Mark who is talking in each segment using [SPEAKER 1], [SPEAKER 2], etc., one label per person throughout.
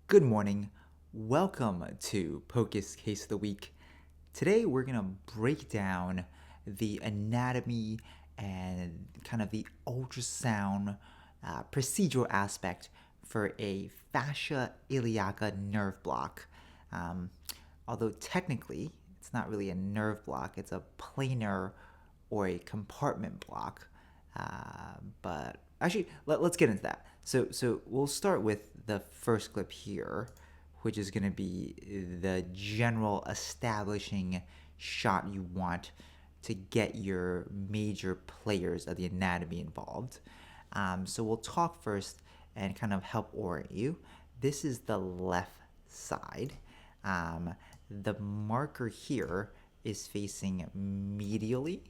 [SPEAKER 1] Good morning. Welcome to POCUS Case of the Week. Today we're going to break down the anatomy and kind of the ultrasound procedural aspect for a fascia iliaca nerve block. Although technically it's not really a nerve block, it's a planar or a compartment block. But actually, let's get into that. So we'll start with the first clip here, which is going to be the general establishing shot you want to get your major players of the anatomy involved. So we'll talk first and kind of help orient you. This is the left side. The marker here is facing medially,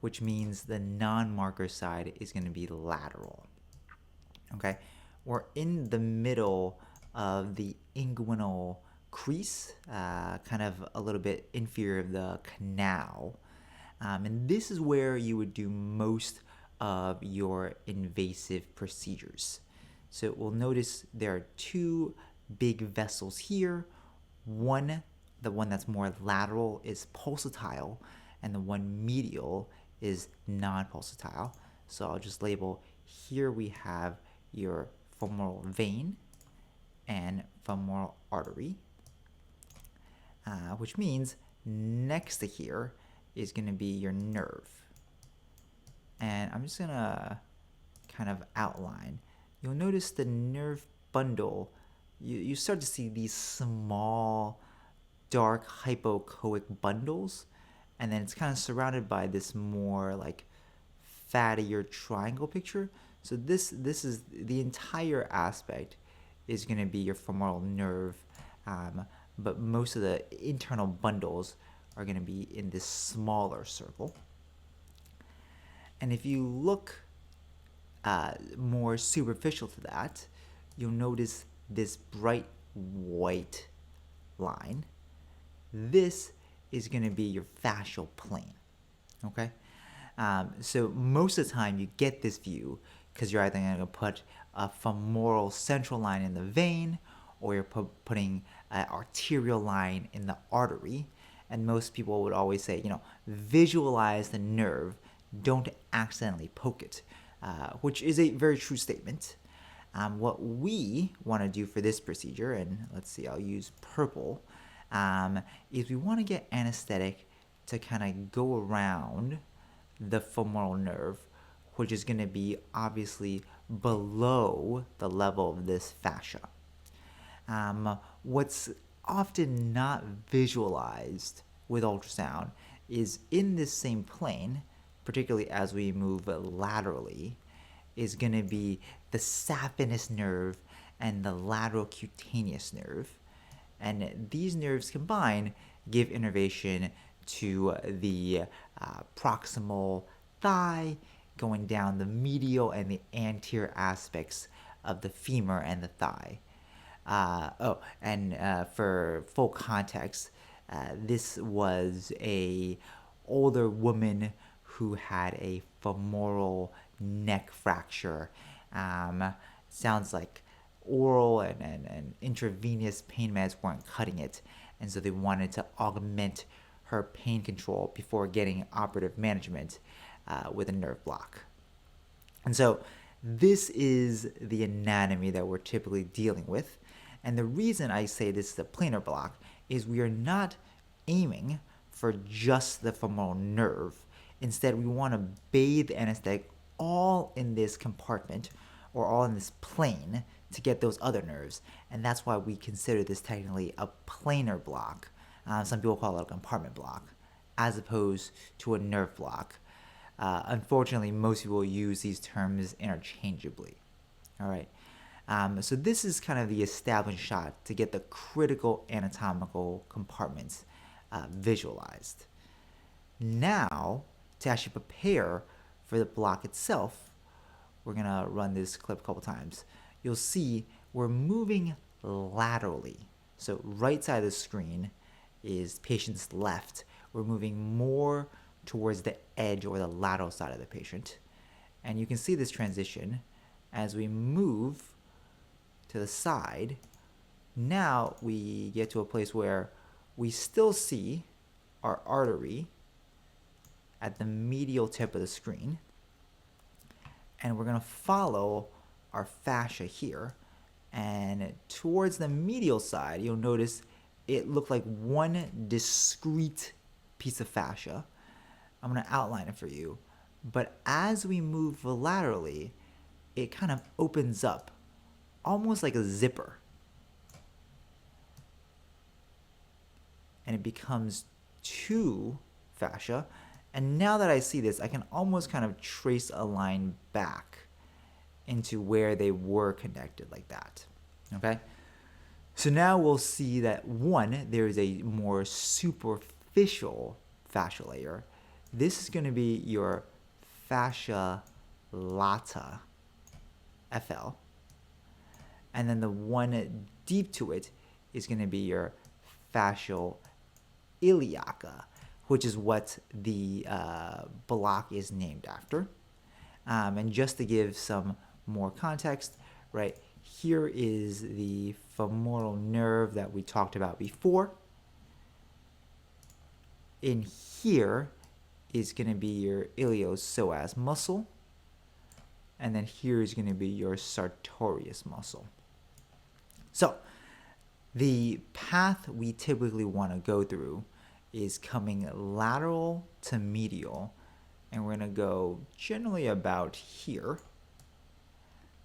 [SPEAKER 1] which means the non-marker side is going to be lateral. Okay, we're in the middle of the inguinal crease, kind of a little bit inferior of the canal. And this is where you would do most of your invasive procedures. So we'll notice there are two big vessels here. One, the one that's more lateral, is pulsatile, and the one medial is non-pulsatile. So I'll just label here we have your femoral vein and femoral artery, which means next to here is going to be your nerve. And I'm just going to kind of outline. You'll notice the nerve bundle, you start to see these small, dark hypoechoic bundles, and then it's kind of surrounded by this more like fattier triangle picture. So this is the entire aspect is going to be your femoral nerve, but most of the internal bundles are going to be in this smaller circle. And if you look more superficial to that, you'll notice this bright white line. This is going to be your fascial plane. Okay, so most of the time you get this view because you're either going to put a femoral central line in the vein, or you're putting an arterial line in the artery. And most people would always say, visualize the nerve, don't accidentally poke it, which is a very true statement. What we want to do for this procedure, and let's see, I'll use purple, is we want to get anesthetic to kind of go around the femoral nerve, which is going to be obviously below the level of this fascia. What's often not visualized with ultrasound is in this same plane, particularly as we move laterally, is going to be the saphenous nerve and the lateral cutaneous nerve. And these nerves combined give innervation to the proximal thigh, going down the medial and the anterior aspects of the femur and the thigh. For full context, this was a older woman who had a femoral neck fracture. Sounds like oral and intravenous pain meds weren't cutting it, and so they wanted to augment her pain control before getting operative management with a nerve block. And so this is the anatomy that we're typically dealing with. And the reason I say this is a planar block is we are not aiming for just the femoral nerve. Instead, we want to bathe anesthetic all in this compartment or all in this plane to get those other nerves. And that's why we consider this technically a planar block. Some people call it a compartment block, as opposed to a nerve block. Unfortunately, most people use these terms interchangeably. All right. So this is kind of the established shot to get the critical anatomical compartments visualized. Now, to actually prepare for the block itself, we're going to run this clip a couple times. You'll see we're moving laterally. So right side of the screen is patient's left. We're moving more towards the edge or the lateral side of the patient. And you can see this transition as we move to the side, now we get to a place where we still see our artery at the medial tip of the screen, and we're going to follow our fascia here, and towards the medial side you'll notice it looked like one discrete piece of fascia. I'm going to outline it for you, but as we move laterally it kind of opens up almost like a zipper, and it becomes two fascia. And now that I see this, I can almost kind of trace a line back into where they were connected like that. Okay? So now we'll see that one, there is a more superficial fascia layer. This is going to be your fascia lata, FL. And then the one deep to it is going to be your fascial iliaca, which is what the block is named after. And just to give some more context, right, here is the femoral nerve that we talked about before. In here is going to be your iliopsoas muscle, and then here is going to be your sartorius muscle. So the path we typically want to go through is coming lateral to medial, and we're going to go generally about here.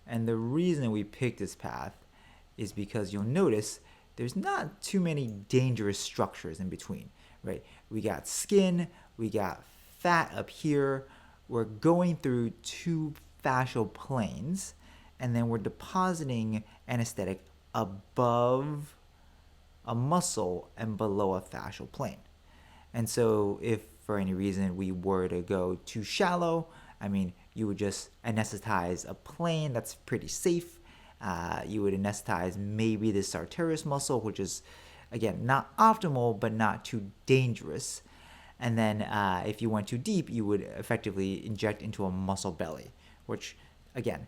[SPEAKER 1] And the reason we picked this path is because you'll notice there's not too many dangerous structures in between, right? We got skin, we got fat up here, we're going through two fascial planes, and then we're depositing anesthetic above a muscle and below a fascial plane. And so if for any reason we were to go too shallow, I mean, you would just anesthetize a plane that's pretty safe. You would anesthetize maybe the sartorius muscle, which is, again, not optimal, but not too dangerous. And then if you went too deep, you would effectively inject into a muscle belly, which, again,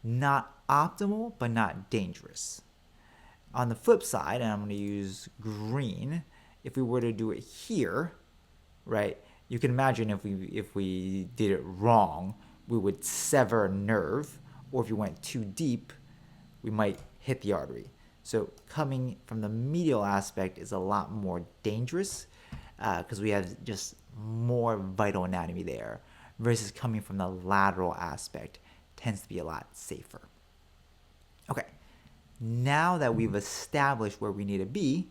[SPEAKER 1] not optimal, but not dangerous. On the flip side, and I'm going to use green, if we were to do it here, right, you can imagine if we did it wrong, we would sever a nerve, or if you went too deep, we might hit the artery. So coming from the medial aspect is a lot more dangerous because we have just more vital anatomy there, versus coming from the lateral aspect tends to be a lot safer. Okay, now that we've established where we need to be,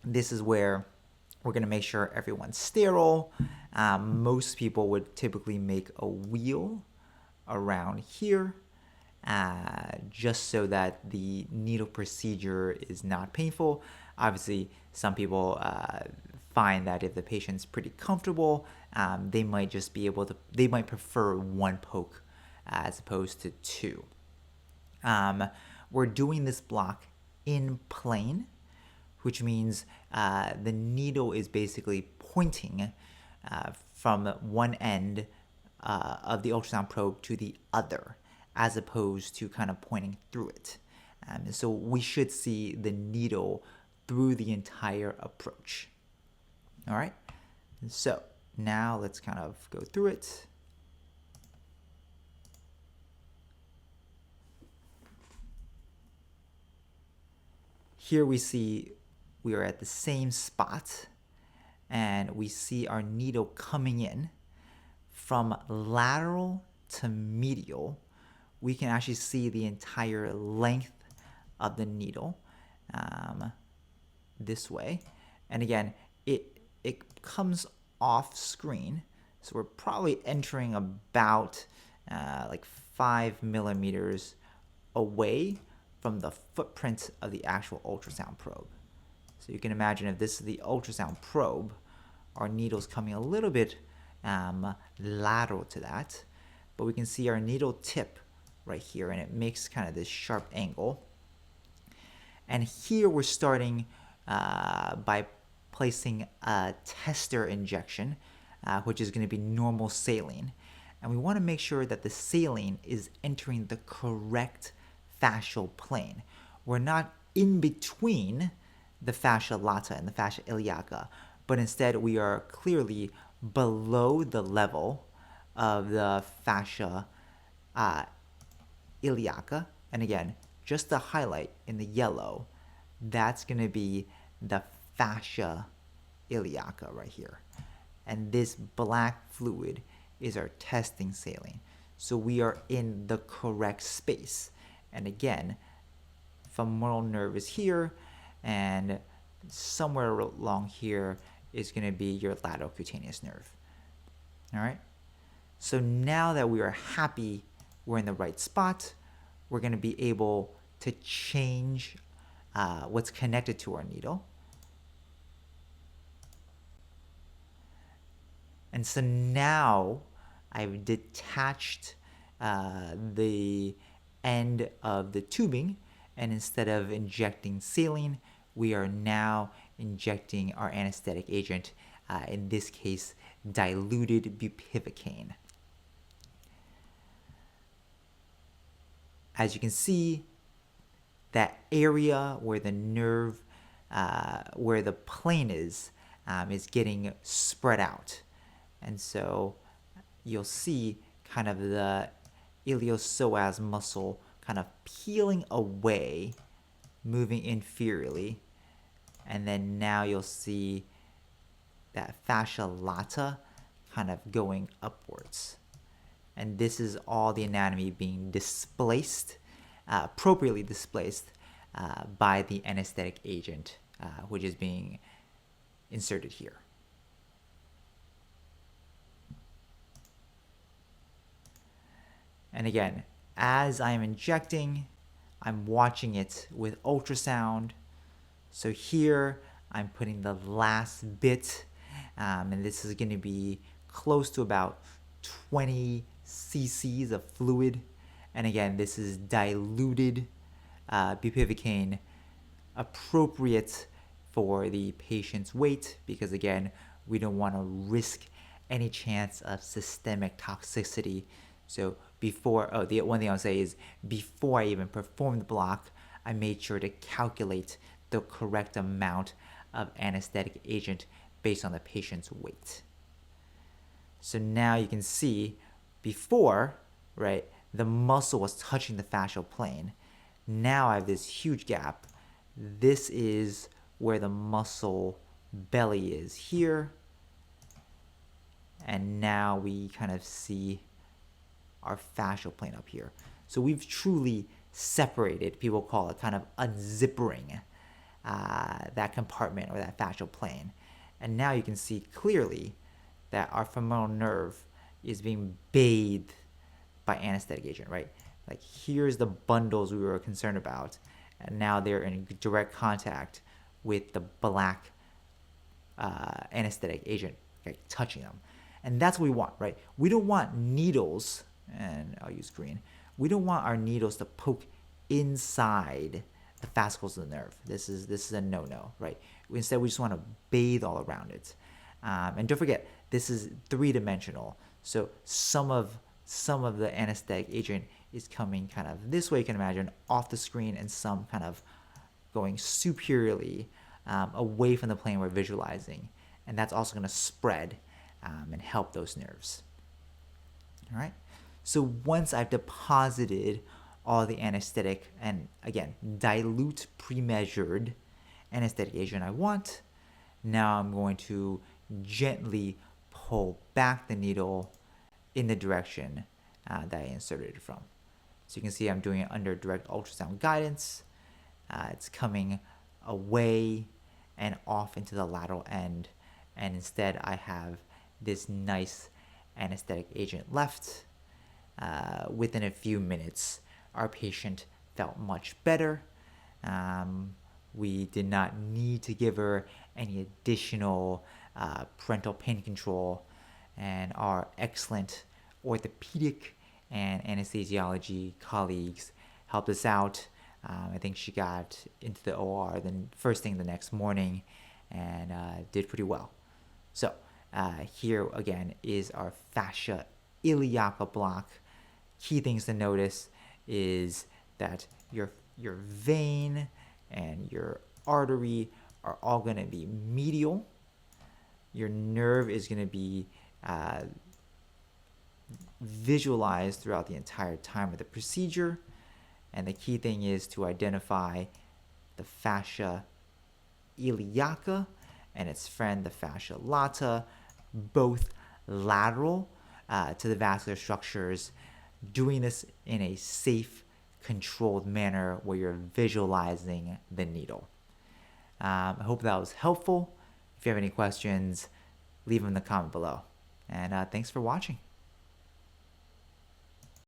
[SPEAKER 1] this is where we're going to make sure everyone's sterile. Most people would typically make a wheel around here just so that the needle procedure is not painful. Obviously, some people find that if the patient's pretty comfortable, they might just be able to, they might prefer one poke as opposed to two. We're doing this block in plane, which means the needle is basically pointing from one end of the ultrasound probe to the other, as opposed to kind of pointing through it. So we should see the needle through the entire approach. All right, so now let's kind of go through it. Here we see we are at the same spot, and we see our needle coming in from lateral to medial. We can actually see the entire length of the needle this way. And again, it comes off screen, so we're probably entering about like 5 millimeters away from the footprint of the actual ultrasound probe. So you can imagine if this is the ultrasound probe, our needle's coming a little bit lateral to that, but we can see our needle tip right here, and it makes kind of this sharp angle. And here we're starting by placing a tester injection, which is going to be normal saline. and we want to make sure that the saline is entering the correct fascial plane. We're not in between the fascia lata and the fascia iliaca, but instead we are clearly below the level of the fascia iliaca. And again, just to highlight in the yellow, that's going to be the fascia iliaca right here. And this black fluid is our testing saline. So we are in the correct space. And again, femoral nerve is here, and somewhere along here is going to be your lateral cutaneous nerve. All right. So now that we are happy we're in the right spot, we're going to be able to change what's connected to our needle. And so now I've detached the end of the tubing, and instead of injecting saline, we are now injecting our anesthetic agent, in this case, diluted bupivacaine. As you can see, that area where the nerve, where the plane is getting spread out. And so you'll see kind of the iliopsoas muscle kind of peeling away, moving inferiorly. And then now you'll see that fascia lata kind of going upwards. And this is all the anatomy being displaced, appropriately displaced by the anesthetic agent, which is being inserted here. And again, as I'm injecting, I'm watching it with ultrasound. So here I'm putting the last bit, and this is going to be close to about 20 cc's of fluid. And again, this is diluted bupivacaine, appropriate for the patient's weight, because again, we don't want to risk any chance of systemic toxicity. So before, the one thing I'll say is before I even perform the block, I made sure to calculate the correct amount of anesthetic agent based on the patient's weight. So now you can see before, right, the muscle was touching the fascial plane. Now I have this huge gap. This is where the muscle belly is here. And now we kind of see our fascial plane up here. So we've truly separated, people call it kind of unzippering that compartment or that fascial plane. And now you can see clearly that our femoral nerve is being bathed by anesthetic agent, right? Like here's the bundles we were concerned about, and now they're in direct contact with the black anesthetic agent, okay, touching them. And that's what we want, right? We don't want needles, and I'll use green. We don't want our needles to poke inside the fascicles of the nerve. This is a no-no, right? Instead, we just want to bathe all around it. And don't forget, this is three-dimensional. So some of the anesthetic agent is coming kind of this way, you can imagine, off the screen, and some kind of going superiorly away from the plane we're visualizing. And that's also going to spread and help those nerves. All right. So once I've deposited all the anesthetic and, again, dilute pre-measured anesthetic agent I want, now I'm going to gently pull back the needle in the direction that I inserted it from. So you can see I'm doing it under direct ultrasound guidance. It's coming away and off into the lateral end, and instead I have this nice anesthetic agent left. Within a few minutes, our patient felt much better. We did not need to give her any additional parenteral pain control, and our excellent orthopedic and anesthesiology colleagues helped us out. I think she got into the OR the first thing the next morning and did pretty well. So here again is our fascia iliaca block. Key things to notice is that your vein and your artery are all going to be medial. Your nerve is going to be visualized throughout the entire time of the procedure. And the key thing is to identify the fascia iliaca and its friend, the fascia lata, both lateral to the vascular structures, doing this in a safe, controlled manner where you're visualizing the needle. I hope that was helpful. If you have any questions, leave them in the comment below. And thanks for watching.